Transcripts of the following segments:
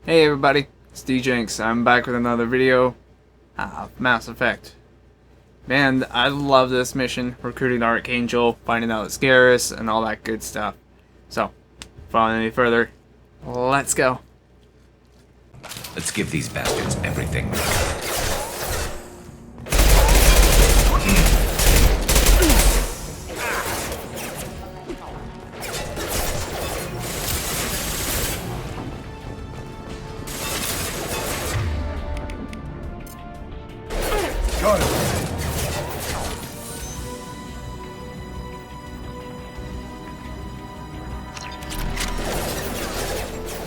Hey everybody, it's DJinx. I'm back with another video of Mass Effect. Man, I love this mission, recruiting the Archangel, finding out it's Garrus, and all that good stuff. So, without any further, let's go. Let's give these bastards everything. Got it.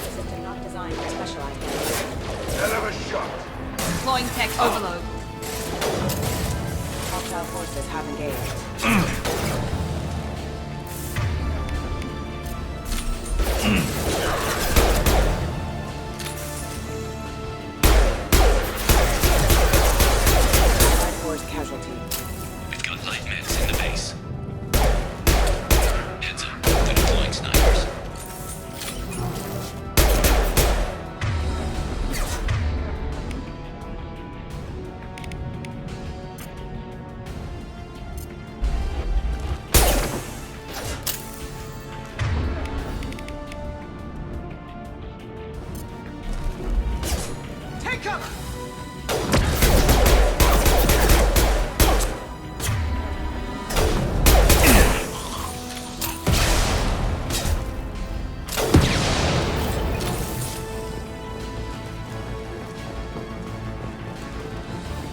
System not designed for specialized Hell of a shot. deploying tech overload. Hostile forces have engaged. Allied force casualty. We've got light meds in the base. Heads up, they're deploying snipers. Take cover!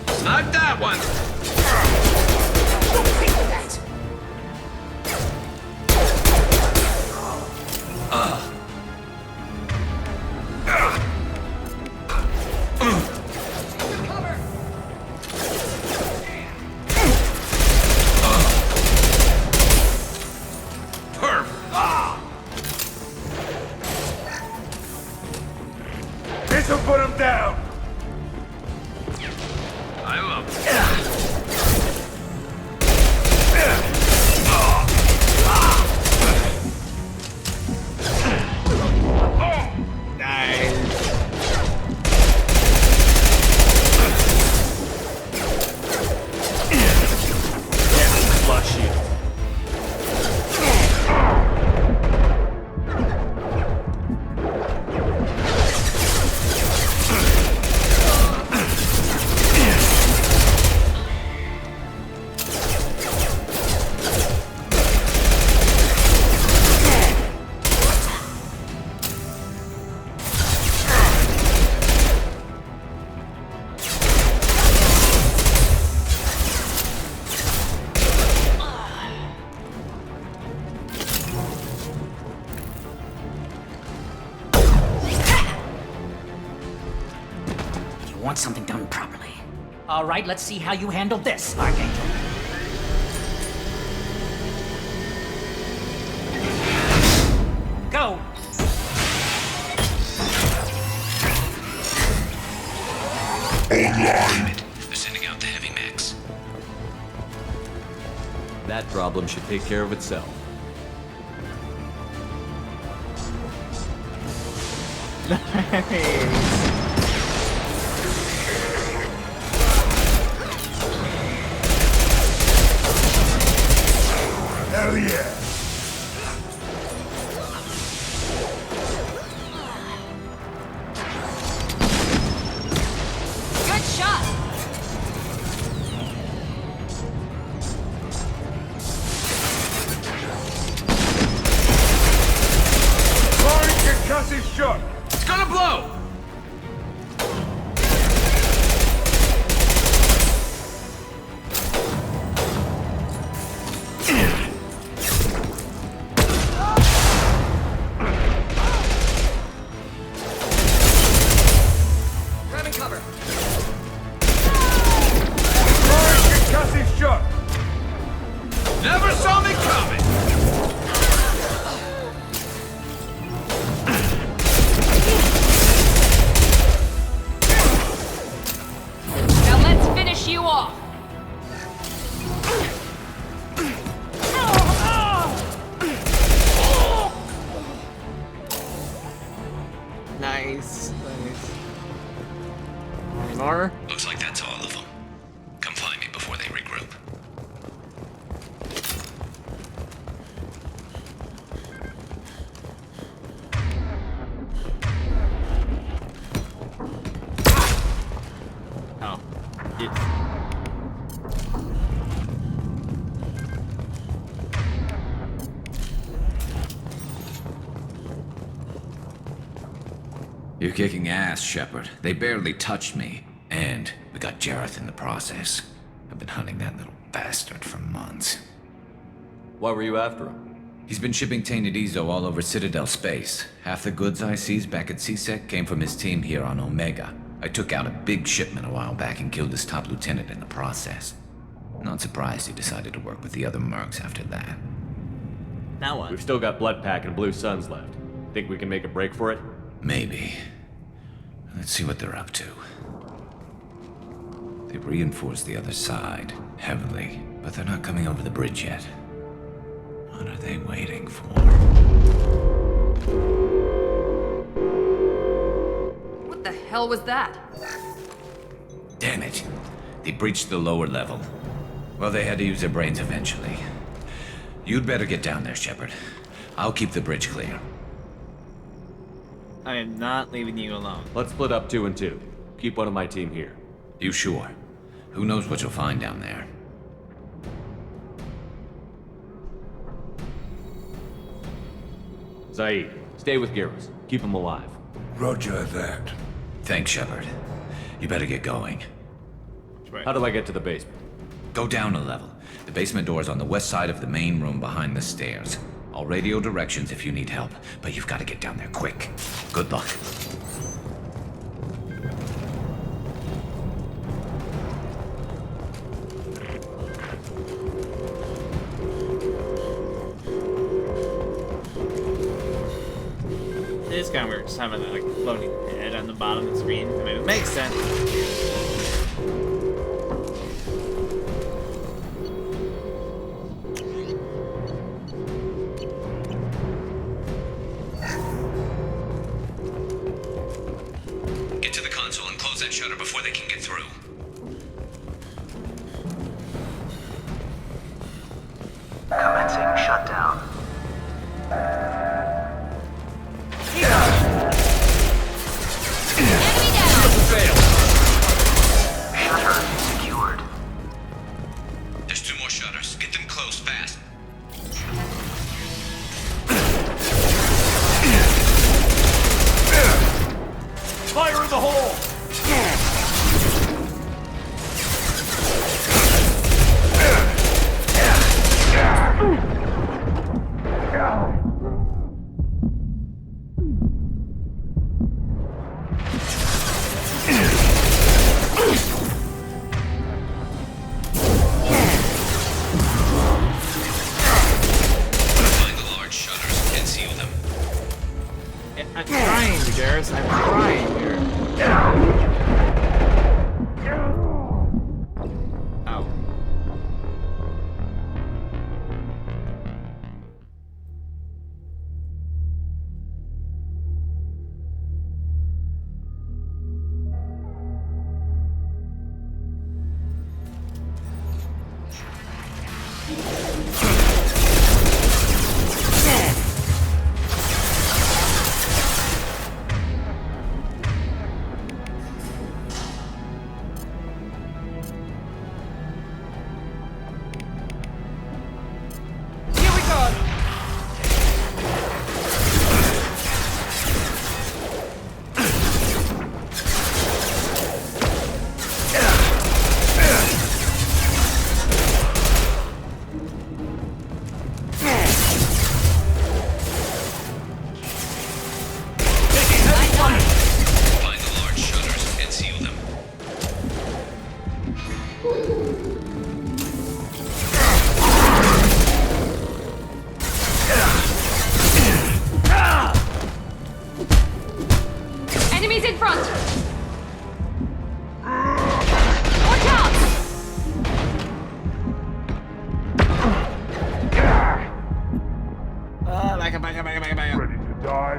Snipe that one! This'll put him down. I love it. Flush you. You want something done properly. All right, let's see how you handle this, Archangel. Go! Damn it. They're sending out the heavy mechs. That problem should take care of itself. Hell yeah. Good shot! Firing concussive shot. It's gonna blow! Grabbing cover. Firing concussive shot. Never saw me coming! Nice. More? Looks like that's all of them. Come find me before they regroup. Oh. You're kicking ass, Shepard. They barely touched me. And we got Jareth in the process. I've been hunting that little bastard for months. Why were you after him? He's been shipping tainted Ezo all over Citadel space. Half the goods I seized back at CSEC came from his team here on Omega. I took out a big shipment a while back and killed his top lieutenant in the process. Not surprised he decided to work with the other mercs after that. Now what? We've still got Bloodpack and Blue Suns left. Think we can make a break for it? Maybe. Let's see what they're up to. They've reinforced the other side, heavily, but they're not coming over the bridge yet. What are they waiting for? What the hell was that? Damn it. They breached the lower level. Well, they had to use their brains eventually. You'd better get down there, Shepard. I'll keep the bridge clear. I am not leaving you alone. Let's split up 2 and 2. Keep one of my team here. You sure? Who knows what you'll find down there? Zaid, stay with Garrus. Keep him alive. Roger that. Thanks, Shepard. You better get going. How do I get to the basement? Go down a level. The basement door is on the west side of the main room behind the stairs. I'll radio directions if you need help, but you've got to get down there quick. Good luck. It is kind of weird just having a floating head on the bottom of the screen. I mean, it makes sense. Get to the console and close that shutter before they can get through. Commencing shutdown. Shutter secured. There's 2 more shutters. Get them closed fast. Fire in the hole! Find the large shutters and seal them. I'm trying, Jarrus. I'm trying here. Oh. Here we go. Find the large shutters and seal them. Enemies in front! Watch out! Back up. Ready to die?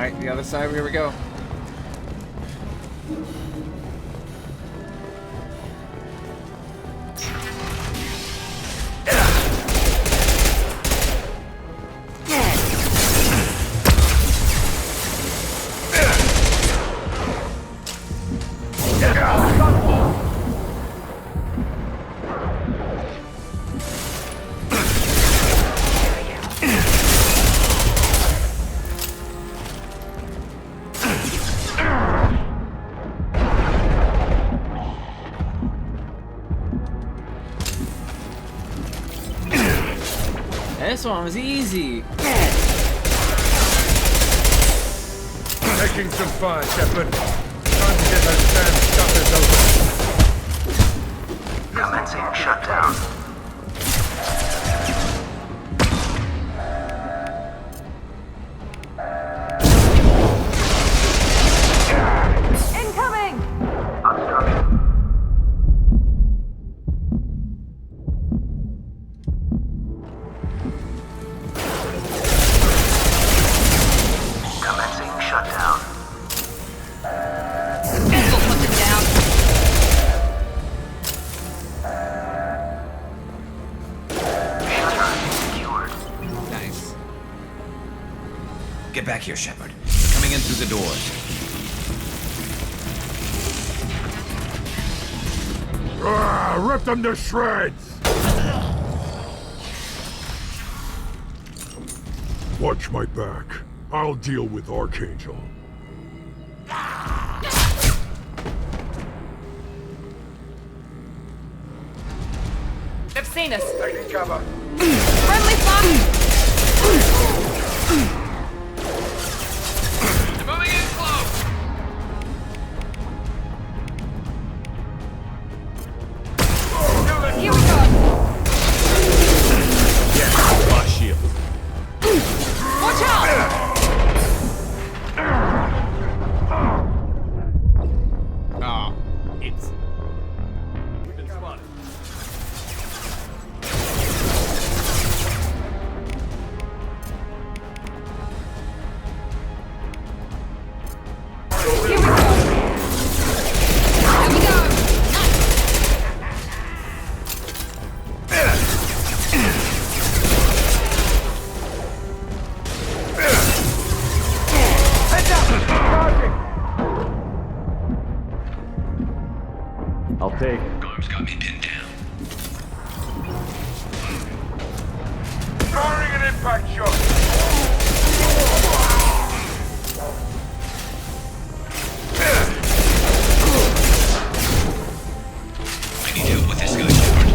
Alright, the other side, here we go. This one was easy. Taking some fire, Shepard. Time to get those damn shutters open. Commencing shutdown. Incoming! Obstruction. Commencing shutdown. This'll put them down. Shutter secured. Nice. Get back here, Shepard. Coming in through the doors. Rip them to shreds! Watch my back. I'll deal with Archangel. They've seen us. Taking cover. Friendly fire! They're moving in close. Here we go. Lost shield. Watch out! Oh, it's We've been spotted. Here we go. Here we go. I'll take. Arms got me pinned down. Firing an impact shot. I need help with this guy, Shepard.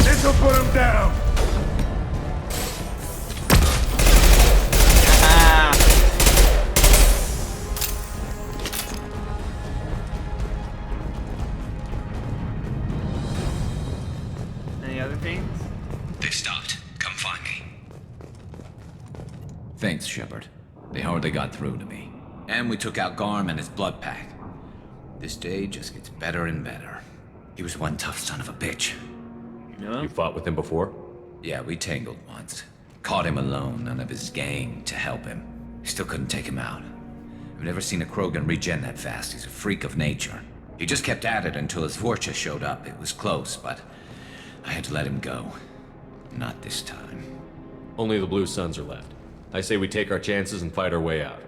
This'll put him down. ah. Any other things? They've stopped. Come find me. Thanks, Shepard. They hardly got through to me. And we took out Garm and his blood pack. This day just gets better and better. He was one tough son of a bitch. You fought with him before? Yeah, we tangled once. Caught him alone, none of his gang to help him. Still couldn't take him out. I've never seen a Krogan regen that fast. He's a freak of nature. He just kept at it until his Vorcha showed up. It was close, but I had to let him go. Not this time. Only the Blue Suns are left. I say we take our chances and fight our way out.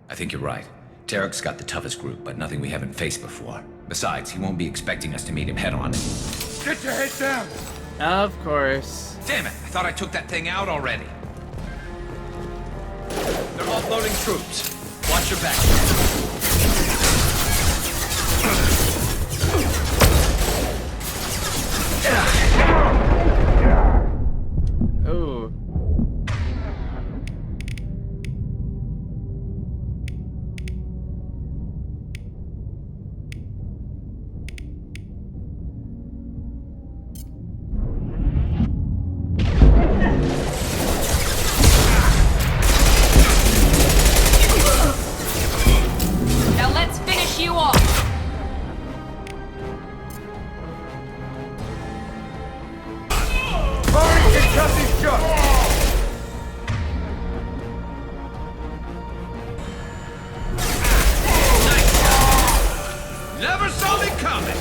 I think you're right. Tarek's got the toughest group, but nothing we haven't faced before. Besides, he won't be expecting us to meet him head-on. Get your head down. Of course. Damn it! I thought I took that thing out already. They're offloading troops. Watch your back. Oh. concussive shock! Never saw me coming!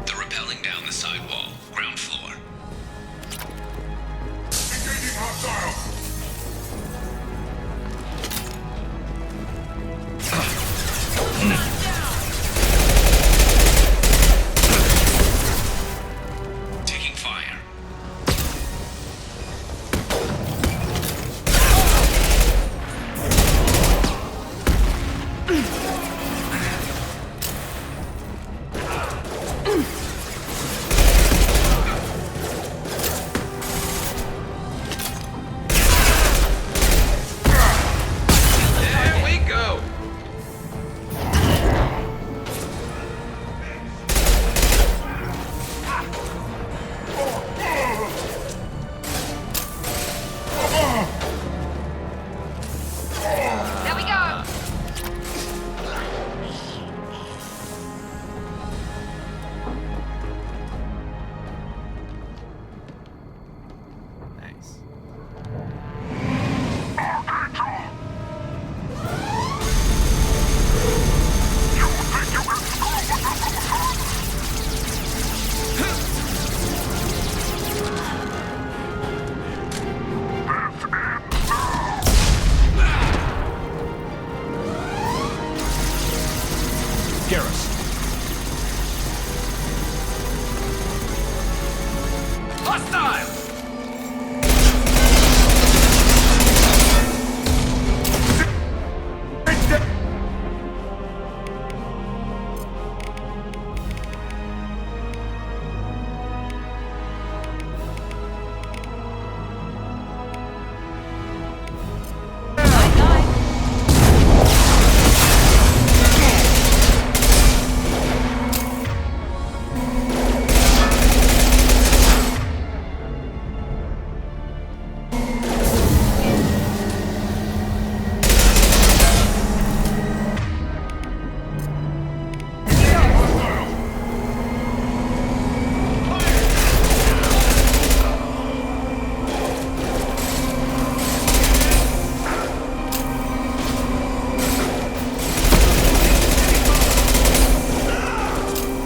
They're rappelling down the side wall, ground floor. Engaging hostile! Taking fire. There we go! There we go. Nice. Garrus. Hostile!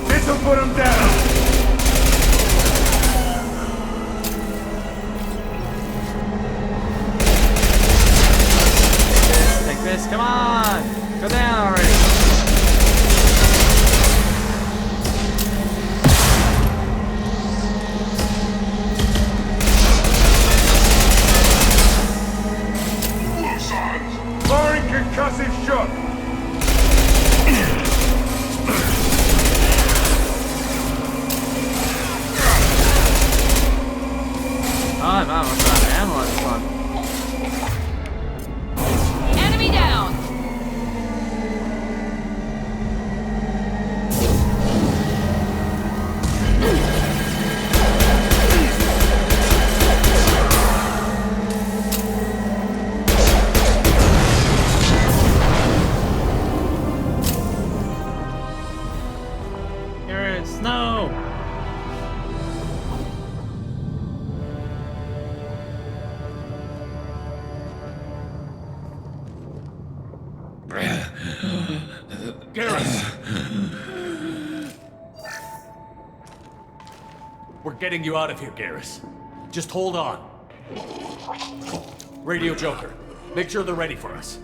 This'll put him down! Take this, come on! Go down already! Blue sides! Firing concussive shock! I'm out of ammo on this one. Enemy down. Here it is, no! We're getting you out of here, Garrus. Just hold on. Radio Joker, make sure they're ready for us.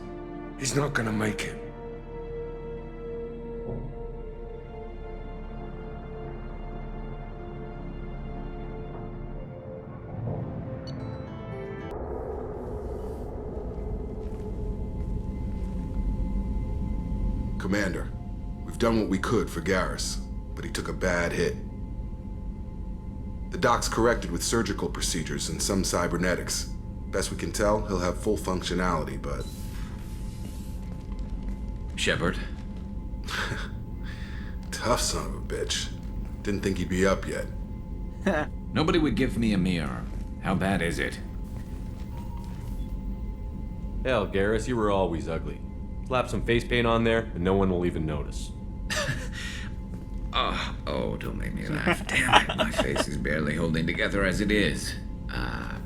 He's not gonna make it. Commander, we've done what we could for Garrus, but he took a bad hit. The doc's corrected with surgical procedures and some cybernetics. Best we can tell, he'll have full functionality, but... Shepard? Tough son of a bitch. Didn't think he'd be up yet. Nobody would give me a mirror. How bad is it? Hell, Garrus, you were always ugly. Slap some face paint on there, and no one will even notice. Oh, don't make me laugh. Damn it, my face is barely holding together as it is.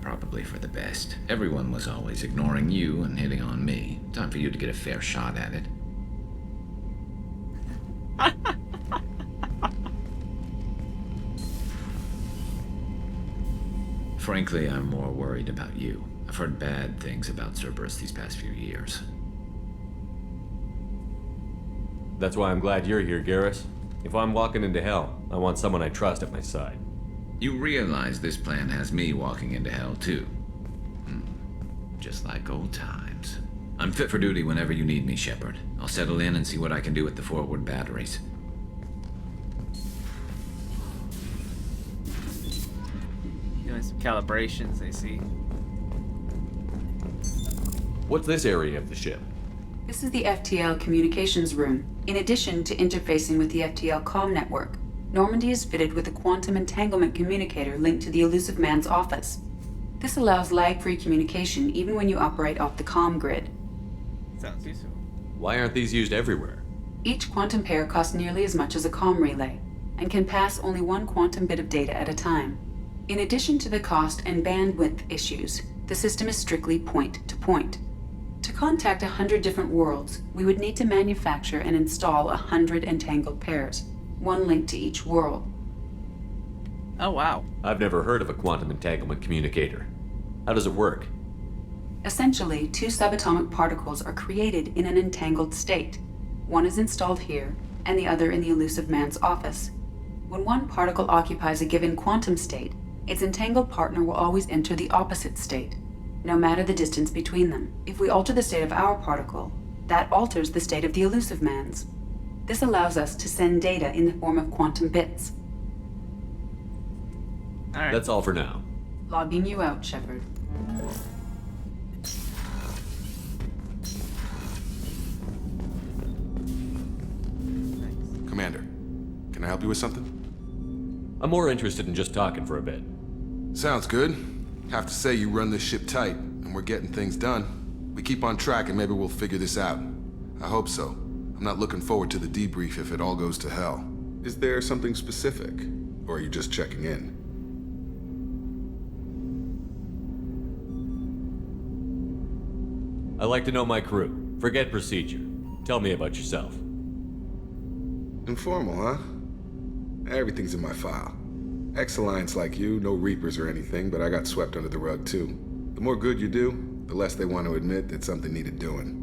Probably for the best. Everyone was always ignoring you and hitting on me. Time for you to get a fair shot at it. Frankly, I'm more worried about you. I've heard bad things about Cerberus these past few years. That's why I'm glad you're here, Garrus. If I'm walking into hell, I want someone I trust at my side. You realize this plan has me walking into hell, too. Just like old times. I'm fit for duty whenever you need me, Shepard. I'll settle in and see what I can do with the forward batteries. Doing some calibrations, I see. What's this area of the ship? This is the FTL communications room. In addition to interfacing with the FTL comm network, Normandy is fitted with a quantum entanglement communicator linked to the Elusive Man's office. This allows lag-free communication even when you operate off the comm grid. Sounds useful. Why aren't these used everywhere? Each quantum pair costs nearly as much as a comm relay, and can pass only one quantum bit of data at a time. In addition to the cost and bandwidth issues, the system is strictly point-to-point. To contact 100 different worlds, we would need to manufacture and install 100 entangled pairs, one link to each world. Oh, wow. I've never heard of a quantum entanglement communicator. How does it work? Essentially, two subatomic particles are created in an entangled state. One is installed here, and the other in the Elusive Man's office. When one particle occupies a given quantum state, its entangled partner will always enter the opposite state, no matter the distance between them. If we alter the state of our particle, that alters the state of the Elusive Man's. This allows us to send data in the form of quantum bits. Alright. That's all for now. Logging you out, Shepard. Commander, can I help you with something? I'm more interested in just talking for a bit. Sounds good. Have to say you run this ship tight, and we're getting things done. We keep on track and maybe we'll figure this out. I hope so. I'm not looking forward to the debrief if it all goes to hell. Is there something specific? Or are you just checking in? I like to know my crew. Forget procedure. Tell me about yourself. Informal, huh? Everything's in my file. Ex-Alliance like you, no Reapers or anything, but I got swept under the rug too. The more good you do, the less they want to admit that something needed doing.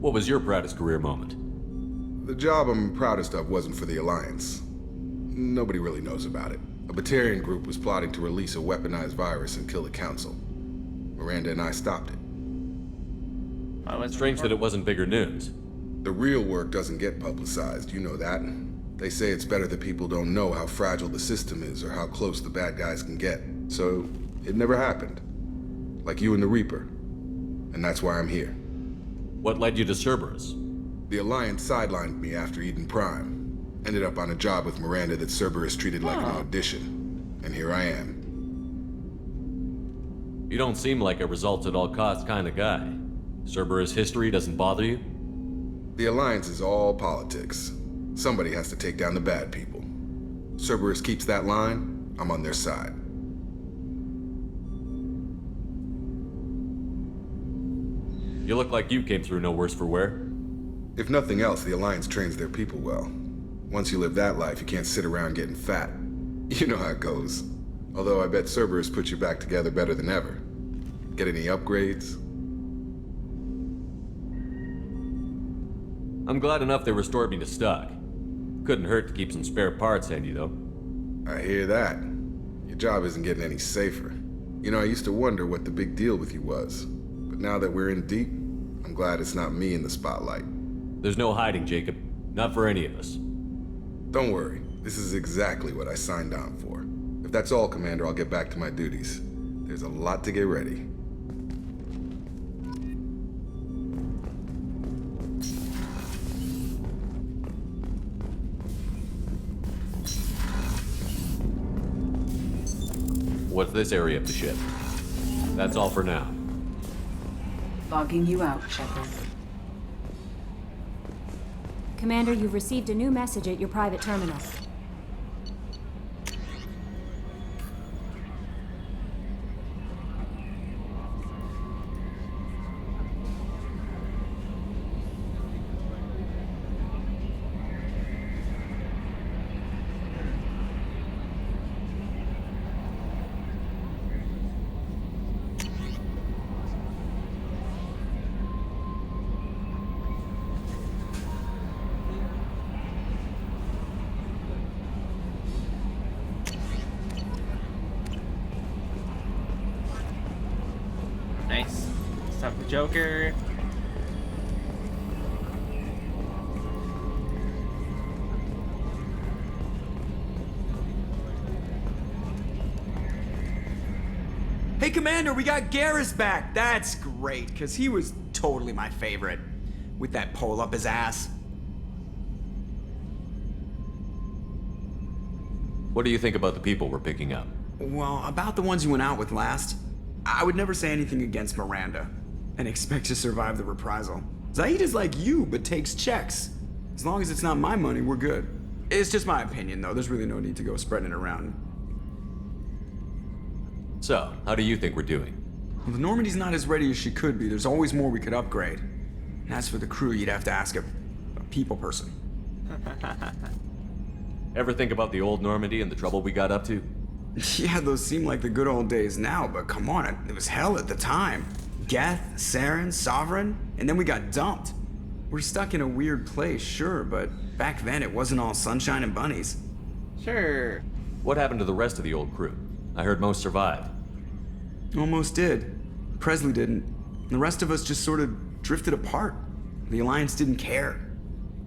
What was your proudest career moment? The job I'm proudest of wasn't for the Alliance. Nobody really knows about it. A Batarian group was plotting to release a weaponized virus and kill the Council. Miranda and I stopped it. Strange that it wasn't bigger news. The real work doesn't get publicized, you know that. They say it's better that people don't know how fragile the system is or how close the bad guys can get. So, it never happened. Like you and the Reaper. And that's why I'm here. What led you to Cerberus? The Alliance sidelined me after Eden Prime. Ended up on a job with Miranda that Cerberus treated like an audition. And here I am. You don't seem like a results-at-all-costs kind of guy. Cerberus history doesn't bother you? The Alliance is all politics. Somebody has to take down the bad people. Cerberus keeps that line, I'm on their side. You look like you came through no worse for wear. If nothing else, the Alliance trains their people well. Once you live that life, you can't sit around getting fat. You know how it goes. Although I bet Cerberus puts you back together better than ever. Get any upgrades? I'm glad enough they restored me to stock. Couldn't hurt to keep some spare parts handy, though. I hear that. Your job isn't getting any safer. You know, I used to wonder what the big deal with you was. But now that we're in deep, I'm glad it's not me in the spotlight. There's no hiding, Jacob. Not for any of us. Don't worry. This is exactly what I signed on for. If that's all, Commander, I'll get back to my duties. There's a lot to get ready. What's this area of the ship? That's all for now. Logging you out, Shepard. Commander, you've received a new message at your private terminal. Nice. Stop the Joker. Hey, Commander, we got Garrus back. That's great, because he was totally my favorite. With that pole up his ass. What do you think about the people we're picking up? Well, about the ones you went out with last, I would never say anything against Miranda and expect to survive the reprisal. Zaid is like you, but takes checks. As long as it's not my money, we're good. It's just my opinion, though. There's really no need to go spreading it around. So, how do you think we're doing? Well, the Normandy's not as ready as she could be. There's always more we could upgrade. And as for the crew, you'd have to ask a people person. Ever think about the old Normandy and the trouble we got up to? Yeah, those seem like the good old days now, but come on, it was hell at the time. Geth, Saren, Sovereign, and then we got dumped. We're stuck in a weird place, sure, but back then it wasn't all sunshine and bunnies. Sure. What happened to the rest of the old crew? I heard most survived. Almost did. Presley didn't. The rest of us just sort of drifted apart. The Alliance didn't care.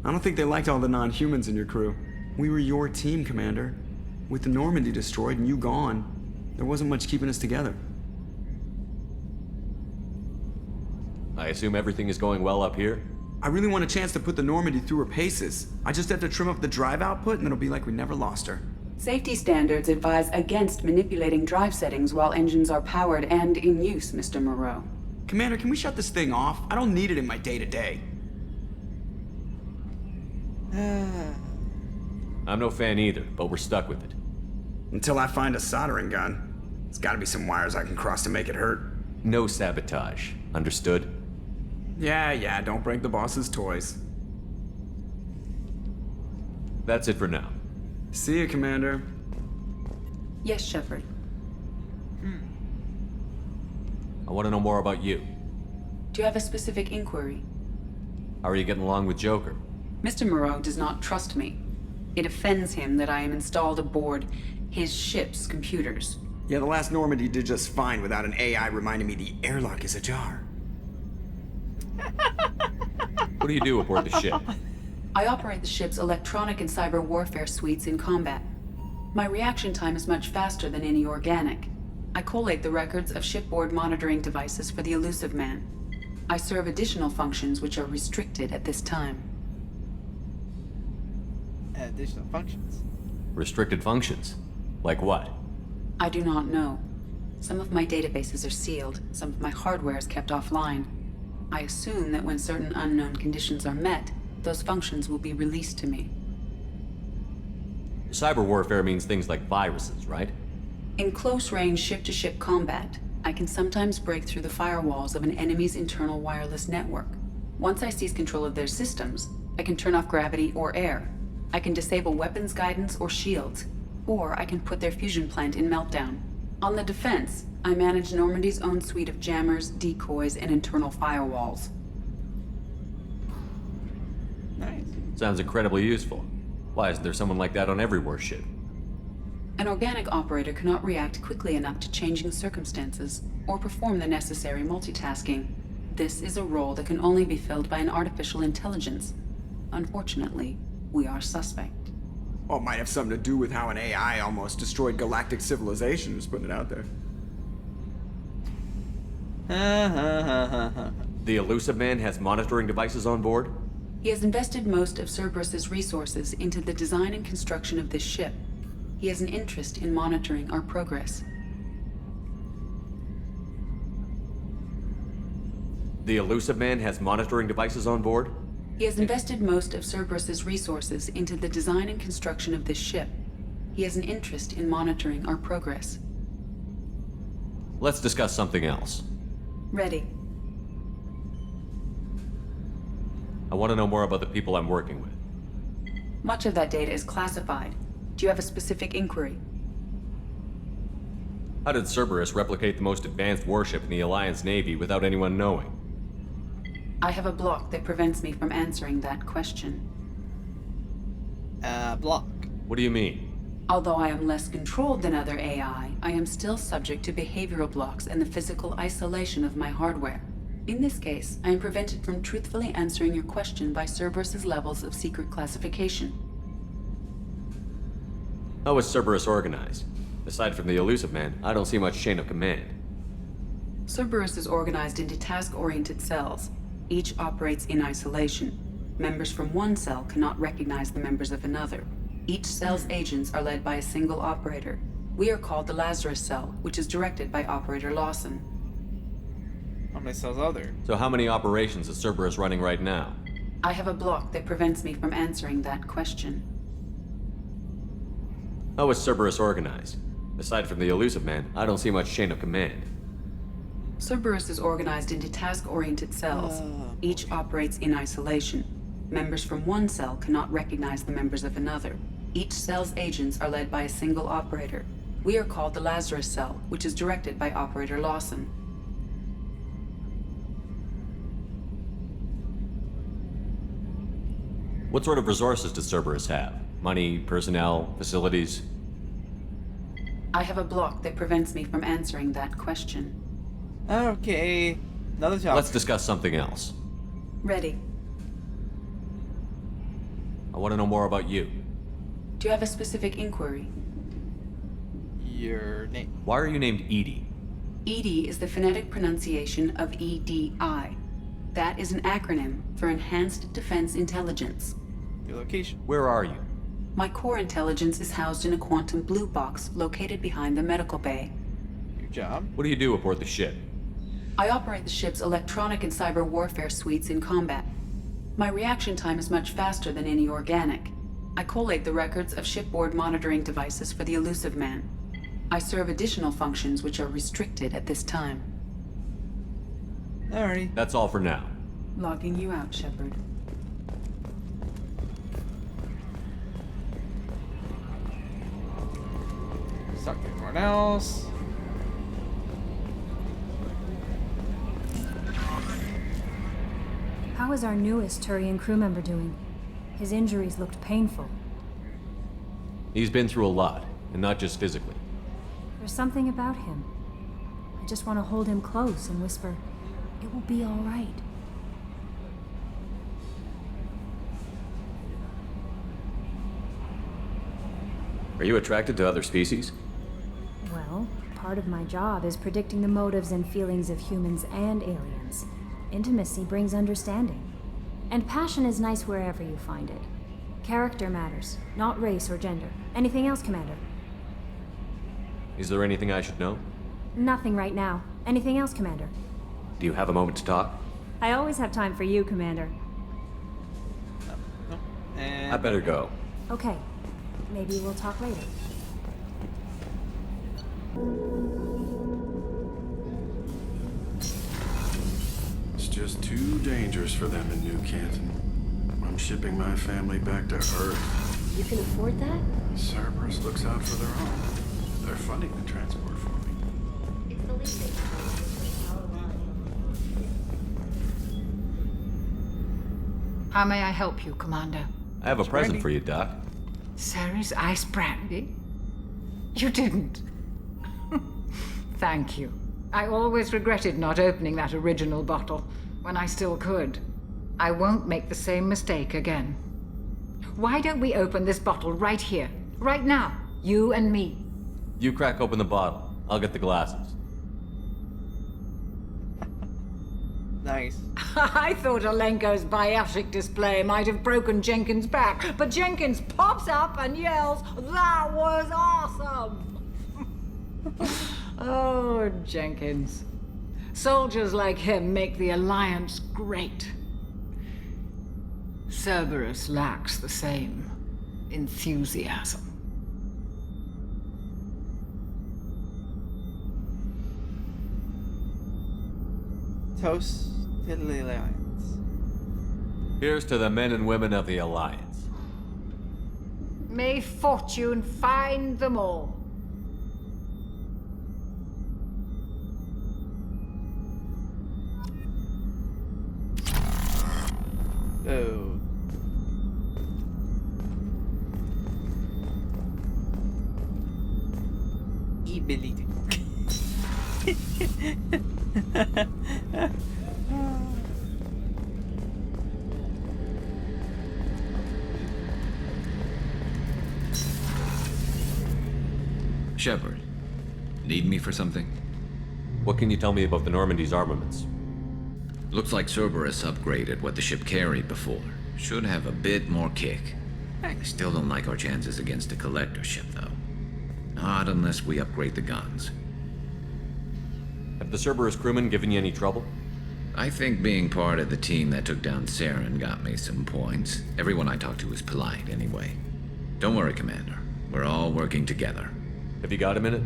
I don't think they liked all the non-humans in your crew. We were your team, Commander. With the Normandy destroyed and you gone, there wasn't much keeping us together. I assume everything is going well up here? I really want a chance to put the Normandy through her paces. I just have to trim up the drive output and it'll be like we never lost her. Safety standards advise against manipulating drive settings while engines are powered and in use, Mr. Moreau. Commander, can we shut this thing off? I don't need it in my day-to-day. I'm no fan either, but we're stuck with it. Until I find a soldering gun. There's gotta be some wires I can cross to make it hurt. No sabotage. Understood? Yeah, don't break the boss's toys. That's it for now. See you, Commander. Yes, Shepard. I want to know more about you. Do you have a specific inquiry? How are you getting along with Joker? Mr. Moreau does not trust me. It offends him that I am installed aboard his ship's computers. Yeah, the last Normandy did just fine without an AI reminding me the airlock is ajar. What do you do aboard the ship? I operate the ship's electronic and cyber warfare suites in combat. My reaction time is much faster than any organic. I collate the records of shipboard monitoring devices for the Elusive Man. I serve additional functions which are restricted at this time. Additional functions. Restricted functions? Like what? I do not know. Some of my databases are sealed, some of my hardware is kept offline. I assume that when certain unknown conditions are met, those functions will be released to me. Cyber warfare means things like viruses, right? In close-range ship-to-ship combat, I can sometimes break through the firewalls of an enemy's internal wireless network. Once I seize control of their systems, I can turn off gravity or air. I can disable weapons guidance or shields, or I can put their fusion plant in meltdown. On the defense, I manage Normandy's own suite of jammers, decoys, and internal firewalls. Nice. Sounds incredibly useful. Why isn't there someone like that on every warship? An organic operator cannot react quickly enough to changing circumstances or perform the necessary multitasking. This is a role that can only be filled by an artificial intelligence. Unfortunately, we are suspect. Well, it might have something to do with how an AI almost destroyed galactic civilization, just putting it out there. The Elusive Man has monitoring devices on board? He has invested most of Cerberus's resources into the design and construction of this ship. He has an interest in monitoring our progress. The Elusive Man has monitoring devices on board? He has invested most of Cerberus's resources into the design and construction of this ship. He has an interest in monitoring our progress. Let's discuss something else. Ready. I want to know more about the people I'm working with. Much of that data is classified. Do you have a specific inquiry? How did Cerberus replicate the most advanced warship in the Alliance Navy without anyone knowing? I have a block that prevents me from answering that question. Block. What do you mean? Although I am less controlled than other AI, I am still subject to behavioral blocks and the physical isolation of my hardware. In this case, I am prevented from truthfully answering your question by Cerberus's levels of secret classification. How is Cerberus organized? Aside from the elusive man, I don't see much chain of command. Cerberus is organized into task-oriented cells. Each operates in isolation. Members from one cell cannot recognize the members of another. Each cell's agents are led by a single operator. We are called the Lazarus Cell, which is directed by Operator Lawson. How many cells are there? So how many operations is Cerberus running right now? I have a block that prevents me from answering that question. How is Cerberus organized? Aside from the elusive man, I don't see much chain of command. Cerberus is organized into task-oriented cells. Each operates in isolation. Members from one cell cannot recognize the members of another. Each cell's agents are led by a single operator. We are called the Lazarus Cell, which is directed by Operator Lawson. What sort of resources does Cerberus have? Money, personnel, facilities? I have a block that prevents me from answering that question. Okay. Another topic. Let's discuss something else. Ready. I want to know more about you. Do you have a specific inquiry? Your name. Why are you named Edie? EDI is the phonetic pronunciation of EDI. That is an acronym for Enhanced Defense Intelligence. Your location. Where are you? My core intelligence is housed in a quantum blue box located behind the medical bay. Your job. What do you do aboard the ship? I operate the ship's electronic and cyber warfare suites in combat. My reaction time is much faster than any organic. I collate the records of shipboard monitoring devices for the elusive man. I serve additional functions which are restricted at this time. Alrighty. That's all for now. Logging you out, Shepard. Talk to everyone else. How is our newest Turian crew member doing? His injuries looked painful. He's been through a lot, and not just physically. There's something about him. I just want to hold him close and whisper, "It will be all right." Are you attracted to other species? Well, part of my job is predicting the motives and feelings of humans and aliens. Intimacy brings understanding. And passion is nice wherever you find it. Character matters, not race or gender. Anything else, Commander? Is there anything I should know? Nothing right now. Anything else, Commander? Do you have a moment to talk? I always have time for you, Commander. And I better go. Okay. Maybe we'll talk later. It's just too dangerous for them in New Canton. I'm shipping my family back to Earth. You can afford that? Cerberus looks out for their own. They're funding the transport for me. It's the least How may I help you, Commander? I have a present for you, Doc. Ceres ice brandy? You didn't. Thank you. I always regretted not opening that original bottle when I still could. I won't make the same mistake again. Why don't we open this bottle right here, right now, you and me? You crack open the bottle. I'll get the glasses. nice. I thought Alenko's biotic display might have broken Jenkins' back, but Jenkins pops up and yells, "That was awesome!" Oh, Jenkins. Soldiers like him make the Alliance great. Cerberus lacks the same enthusiasm. Toast to the Alliance. Here's to the men and women of the Alliance. May fortune find them all. Oh. Ability. Shepard, need me for something? What can you tell me about the Normandy's armaments? Looks like Cerberus upgraded what the ship carried before. Should have a bit more kick. I still don't like our chances against a collector ship, though. Not unless we upgrade the guns. Have the Cerberus crewmen given you any trouble? I think being part of the team that took down Saren got me some points. Everyone I talked to was polite, anyway. Don't worry, Commander. We're all working together. Have you got a minute?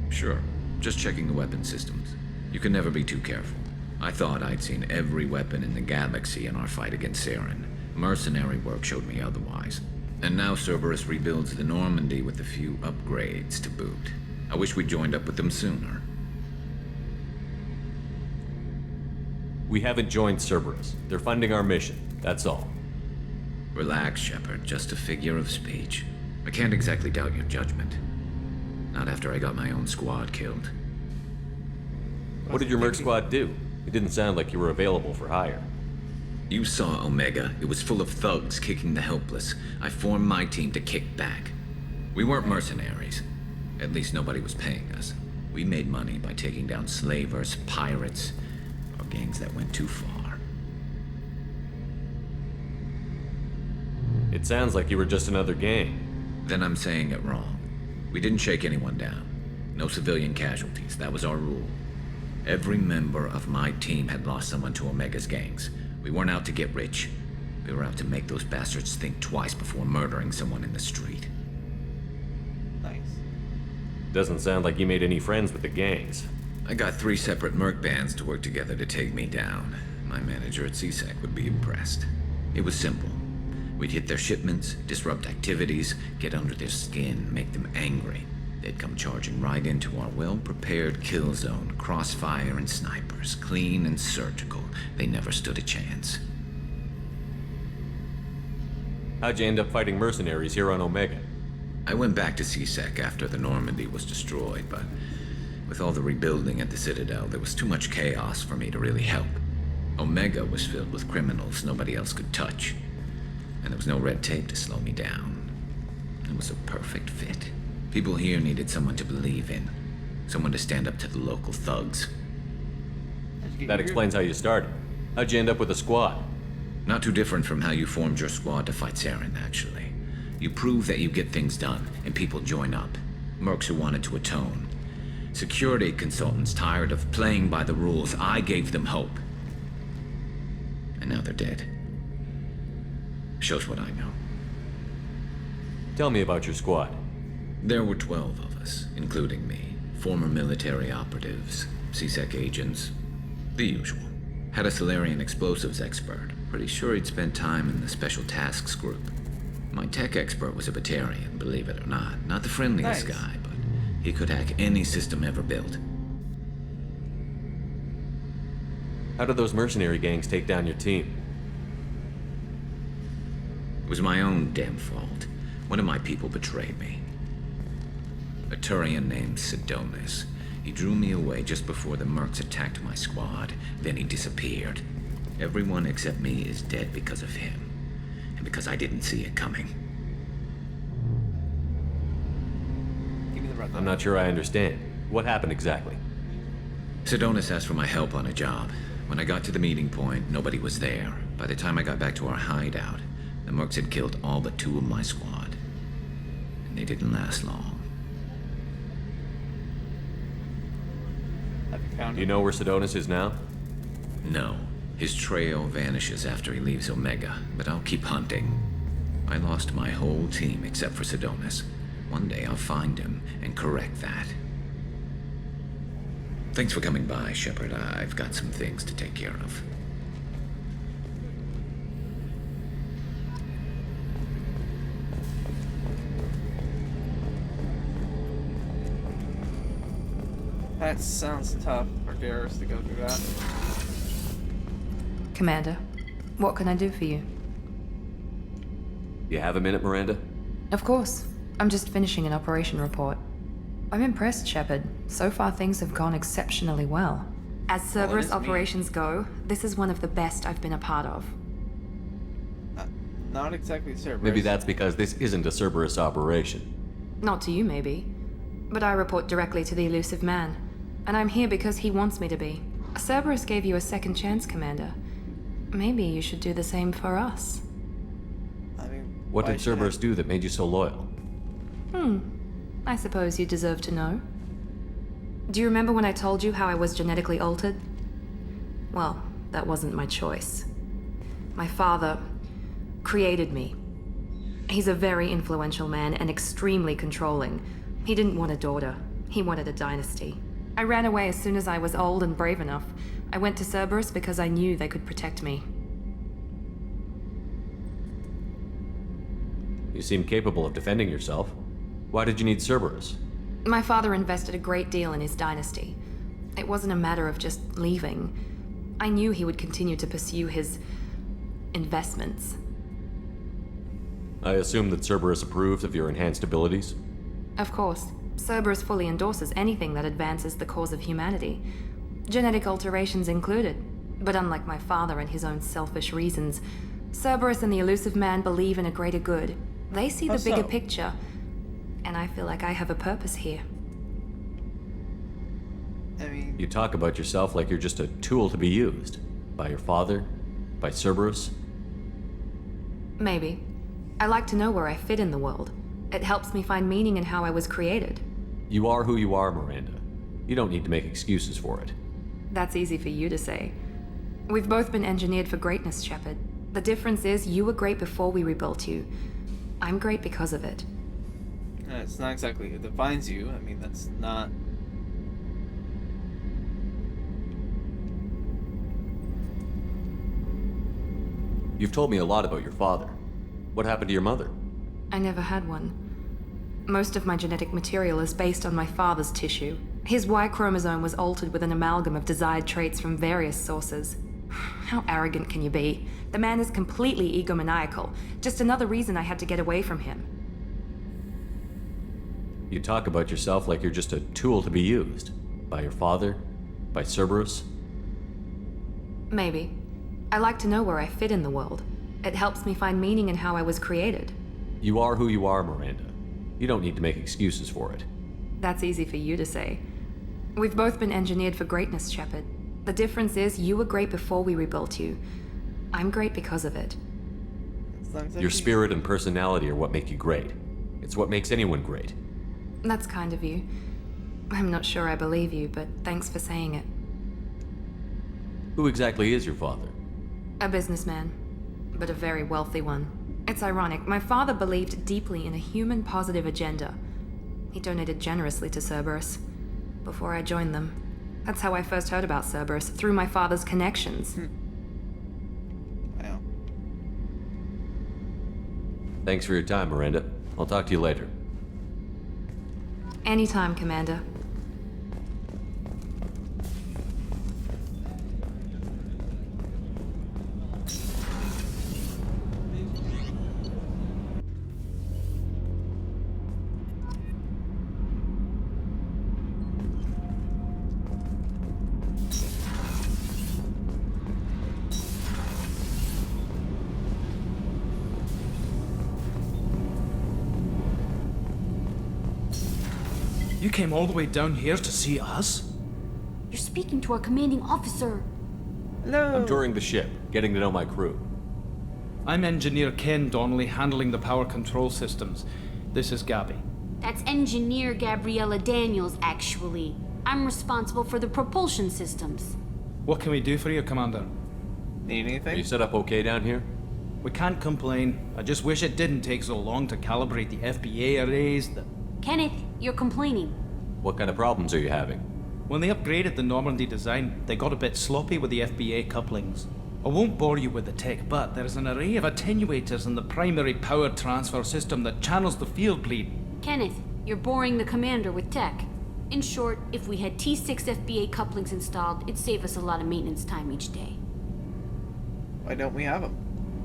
Sure. Just checking the weapon systems. You can never be too careful. I thought I'd seen every weapon in the galaxy in our fight against Saren. Mercenary work showed me otherwise. And now Cerberus rebuilds the Normandy with a few upgrades to boot. I wish we'd joined up with them sooner. We haven't joined Cerberus. They're funding our mission, that's all. Relax, Shepard. Just a figure of speech. I can't exactly doubt your judgment. Not after I got my own squad killed. What did your merc squad do? It didn't sound like you were available for hire. You saw Omega. It was full of thugs kicking the helpless. I formed my team to kick back. We weren't mercenaries. At least nobody was paying us. We made money by taking down slavers, pirates, or gangs that went too far. It sounds like you were just another gang. Then I'm saying it wrong. We didn't shake anyone down. No civilian casualties. That was our rule. Every member of my team had lost someone to Omega's gangs. We weren't out to get rich. We were out to make those bastards think twice before murdering someone in the street. Nice. Doesn't sound like you made any friends with the gangs. I got 3 separate merc bands to work together to take me down. My manager at CSEC would be impressed. It was simple. We'd hit their shipments, disrupt activities, get under their skin, make them angry. They'd come charging right into our well-prepared kill zone, crossfire and snipers, clean and surgical. They never stood a chance. How'd you end up fighting mercenaries here on Omega? I went back to CSEC after the Normandy was destroyed, but with all the rebuilding at the Citadel, there was too much chaos for me to really help. Omega was filled with criminals nobody else could touch, and there was no red tape to slow me down. It was a perfect fit. People here needed someone to believe in, someone to stand up to the local thugs. That explains how you started. How'd you end up with a squad? Not too different from how you formed your squad to fight Saren, actually. You prove that you get things done, and people join up. Mercs who wanted to atone. Security consultants tired of playing by the rules. I gave them hope. And now they're dead. Shows what I know. Tell me about your squad. There were 12 of us, including me. Former military operatives, CSEC agents, the usual. Had a Solarian explosives expert. Pretty sure he'd spent time in the Special Tasks Group. My tech expert was a Batarian, believe it or not. Not the friendliest guy, but he could hack any system ever built. How did those mercenary gangs take down your team? It was my own damn fault. One of my people betrayed me. A Turian named Sidonis. He drew me away just before the mercs attacked my squad. Then he disappeared. Everyone except me is dead because of him. And because I didn't see it coming. Give me the rundown. I'm not sure I understand. What happened exactly? Sidonis asked for my help on a job. When I got to the meeting point, nobody was there. By the time I got back to our hideout, the mercs had killed all but 2 of my squad. And they didn't last long. Have you found Do you know where Sidonis is now? No. His trail vanishes after he leaves Omega, but I'll keep hunting. I lost my whole team except for Sidonis. One day I'll find him and correct that. Thanks for coming by, Shepard. I've got some things to take care of. That sounds tough for Garrus to go through that. Commander, what can I do for you? You have a minute, Miranda? Of course. I'm just finishing an operation report. I'm impressed, Shepard. So far, things have gone exceptionally well. As Cerberus operations go, this is one of the best I've been a part of. Not exactly Cerberus. Maybe that's because this isn't a Cerberus operation. Not to you, maybe. But I report directly to the elusive man. And I'm here because he wants me to be. Cerberus gave you a second chance, Commander. Maybe you should do the same for us. What did Cerberus do that made you so loyal? I suppose you deserve to know. Do you remember when I told you how I was genetically altered? Well, that wasn't my choice. My father created me. He's a very influential man and extremely controlling. He didn't want a daughter. He wanted a dynasty. I ran away as soon as I was old and brave enough. I went to Cerberus because I knew they could protect me. You seem capable of defending yourself. Why did you need Cerberus? My father invested a great deal in his dynasty. It wasn't a matter of just leaving. I knew he would continue to pursue his investments. I assume that Cerberus approved of your enhanced abilities? Of course. Cerberus fully endorses anything that advances the cause of humanity. Genetic alterations included. But unlike my father and his own selfish reasons, Cerberus and the elusive man believe in a greater good. They see the bigger picture, and I feel like I have a purpose here. I mean... You talk about yourself like you're just a tool to be used. By your father? By Cerberus? Maybe. I like to know where I fit in the world. It helps me find meaning in how I was created. You are who you are, Miranda. You don't need to make excuses for it. That's easy for you to say. We've both been engineered for greatness, Shepard. The difference is you were great before we rebuilt you. I'm great because of it. It's not exactly who defines you. I mean, that's not... You've told me a lot about your father. What happened to your mother? I never had one. Most of my genetic material is based on my father's tissue. His Y chromosome was altered with an amalgam of desired traits from various sources. How arrogant can you be? The man is completely egomaniacal. Just another reason I had to get away from him. You talk about yourself like you're just a tool to be used. By your father? By Cerberus? Maybe. I like to know where I fit in the world. It helps me find meaning in how I was created. You are who you are, Miranda. You don't need to make excuses for it. That's easy for you to say. We've both been engineered for greatness, Shepard. The difference is you were great before we rebuilt you. I'm great because of it. Your spirit and personality are what make you great. It's what makes anyone great. That's kind of you. I'm not sure I believe you, but thanks for saying it. Who exactly is your father? A businessman, but a very wealthy one. It's ironic. My father believed deeply in a human-positive agenda. He donated generously to Cerberus before I joined them. That's how I first heard about Cerberus, through my father's connections. Wow. Thanks for your time, Miranda. I'll talk to you later. Anytime, Commander. You came all the way down here to see us? You're speaking to our commanding officer. No. I'm touring the ship, getting to know my crew. I'm Engineer Ken Donnelly, handling the power control systems. This is Gabby. That's Engineer Gabriella Daniels, actually. I'm responsible for the propulsion systems. What can we do for you, Commander? Need Are anything? you set up okay down here? We can't complain. I just wish it didn't take so long to calibrate the FBA arrays. Kenneth, you're complaining. What kind of problems are you having? When they upgraded the Normandy design, they got a bit sloppy with the FBA couplings. I won't bore you with the tech, but there's an array of attenuators in the primary power transfer system that channels the field bleed. Kenneth, you're boring the commander with tech. In short, if we had T6 FBA couplings installed, it'd save us a lot of maintenance time each day. Why don't we have them?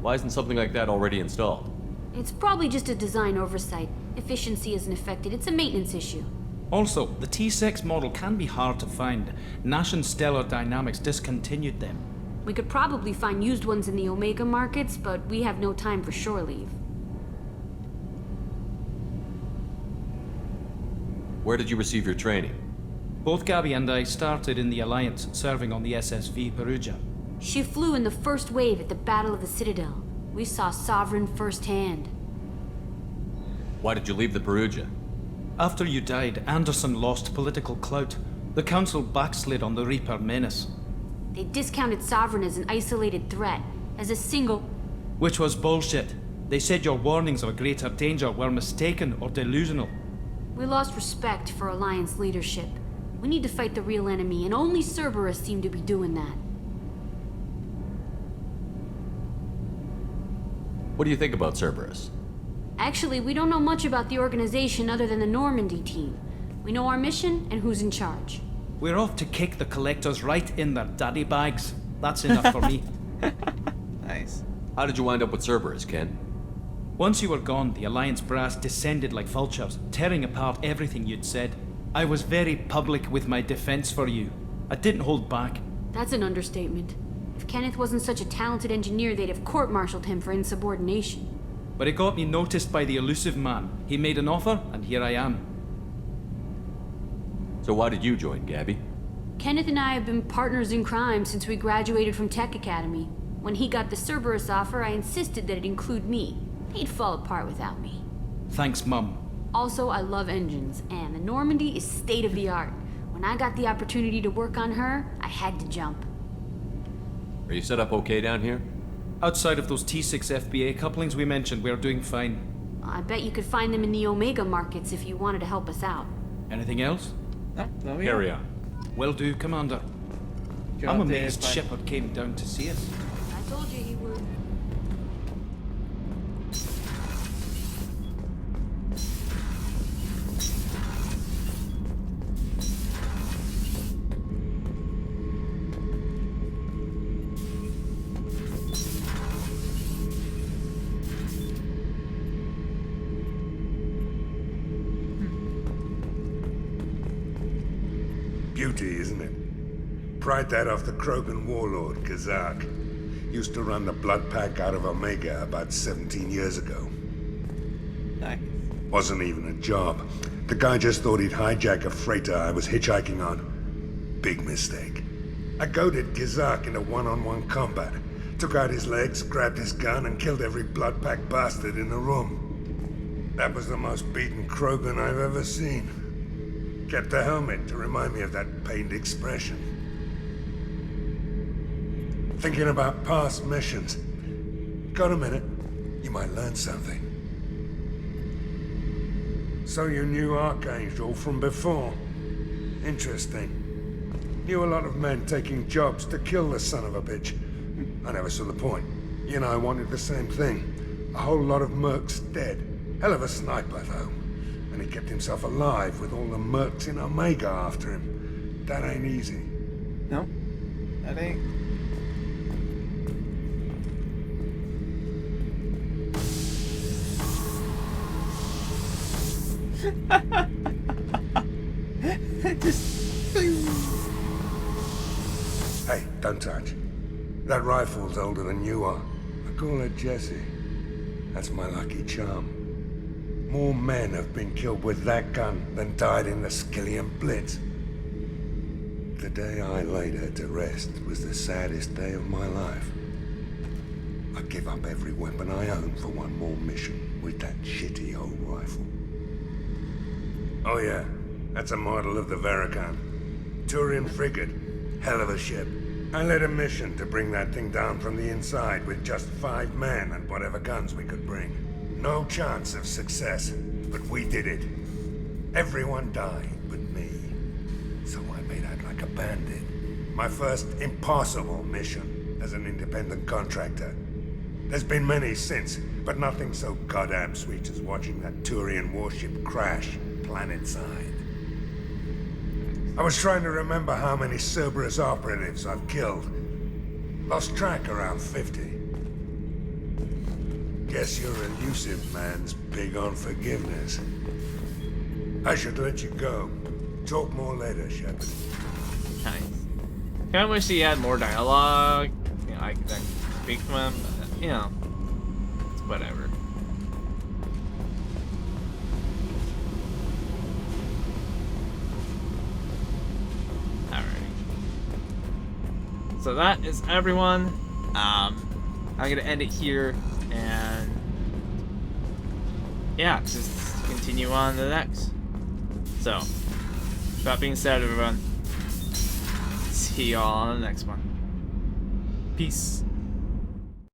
Why isn't something like that already installed? It's probably just a design oversight. Efficiency isn't affected, it's a maintenance issue. Also, the T6 model can be hard to find. Nash and Stellar Dynamics discontinued them. We could probably find used ones in the Omega markets, but we have no time for shore leave. Where did you receive your training? Both Gabby and I started in the Alliance, serving on the SSV Perugia. She flew in the first wave at the Battle of the Citadel. We saw Sovereign firsthand. Why did you leave the Perugia? After you died, Anderson lost political clout. The Council backslid on the Reaper menace. They discounted Sovereign as an isolated threat, as a single... Which was bullshit. They said your warnings of a greater danger were mistaken or delusional. We lost respect for Alliance leadership. We need to fight the real enemy, and only Cerberus seemed to be doing that. What do you think about Cerberus? Actually, we don't know much about the organization other than the Normandy team. We know our mission and who's in charge. We're off to kick the collectors right in their daddy bags. That's enough for me. Nice. How did you wind up with Cerberus, Ken? Once you were gone, the Alliance brass descended like vultures, tearing apart everything you'd said. I was very public with my defense for you. I didn't hold back. That's an understatement. If Kenneth wasn't such a talented engineer, they'd have court-martialed him for insubordination. But it got me noticed by the elusive man. He made an offer, and here I am. So why did you join, Gabby? Kenneth and I have been partners in crime since we graduated from Tech Academy. When he got the Cerberus offer, I insisted that it include me. He'd fall apart without me. Thanks, Mum. Also, I love engines, and the Normandy is state-of-the-art. When I got the opportunity to work on her, I had to jump. Are you set up okay down here? Outside of those T6 FBA couplings we mentioned, we're doing fine. I bet you could find them in the Omega markets if you wanted to help us out. Anything else? No, we Carry on. Will do, Commander. Job I'm day amazed is fine. Shepard came down to see us. I told you he would. Beauty, isn't it? Pried that off the Krogan warlord, Kazak. Used to run the blood pack out of Omega about 17 years ago. Nice. Wasn't even a job. The guy just thought he'd hijack a freighter I was hitchhiking on. Big mistake. I goaded Kazak into one-on-one combat. Took out his legs, grabbed his gun, and killed every blood pack bastard in the room. That was the most beaten Krogan I've ever seen. Kept a helmet to remind me of that pained expression. Thinking about past missions. Got a minute? You might learn something. So you knew Archangel from before? Interesting. Knew a lot of men taking jobs to kill the son of a bitch. I never saw the point. You and I wanted the same thing. A whole lot of mercs dead. Hell of a sniper, though. And he kept himself alive with all the mercs in Omega after him. That ain't easy. No, that ain't. Hey, don't touch. That rifle's older than you are. I call her Jessie. That's my lucky charm. More men have been killed with that gun than died in the Skillian Blitz. The day I laid her to rest was the saddest day of my life. I'd give up every weapon I own for one more mission with that shitty old rifle. Oh yeah, that's a model of the Veracan. Turian frigate. Hell of a ship. I led a mission to bring that thing down from the inside with just 5 men and whatever guns we could bring. No chance of success, but we did it. Everyone died but me. So I made out like a bandit. My first impossible mission as an independent contractor. There's been many since, but nothing so goddamn sweet as watching that Turian warship crash planet-side. I was trying to remember how many Cerberus operatives I've killed. Lost track around 50. Guess your elusive man's big on forgiveness. I should let you go. Talk more later, Shepard. Nice. Kinda wish he had more dialogue. You know, I could speak to him, but, you know, it's whatever. So that is everyone. I'm gonna end it here, and yeah, just continue on to the next. So, that being said, everyone, see y'all on the next one. Peace.